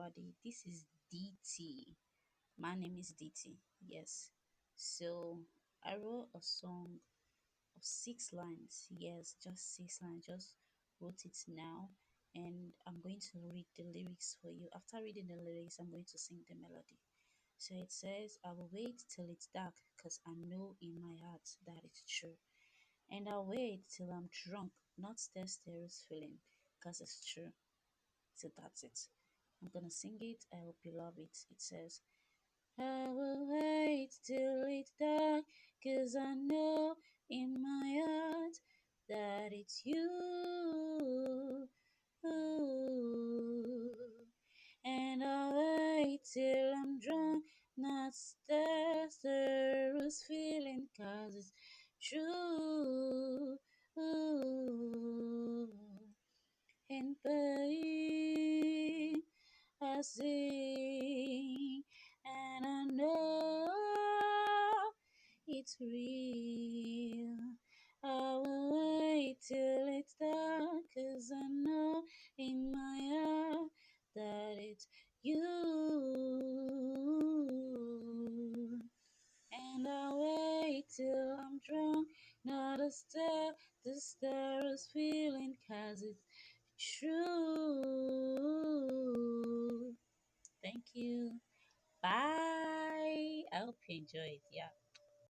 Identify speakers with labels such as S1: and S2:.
S1: everybody. This is DT. My name is DT. Yes. So I wrote a song of 6 lines. Yes, just 6 lines. Just wrote it now. And I'm going to read the lyrics for you. After reading the lyrics, I'm going to sing the melody. So it says, I will wait till it's dark because I know in my heart that it's true. And I'll wait till I'm drunk, not Stero's feeling, because it's true. So that's it. I'm gonna sing it. I hope you love it. It says, I will wait till it's dark, 'cause I know in my heart that it's you. And I'll wait till I'm drunk, not Stero's feeling, 'cause it's true. In pain, I sing, and I know it's real. I will wait till it's dark, 'cause I know in my heart that it's you. And I wait till I'm drunk, not a stare, the stare is feeling, 'cause it's true. Thank you. Bye. I hope you enjoyed. Yeah.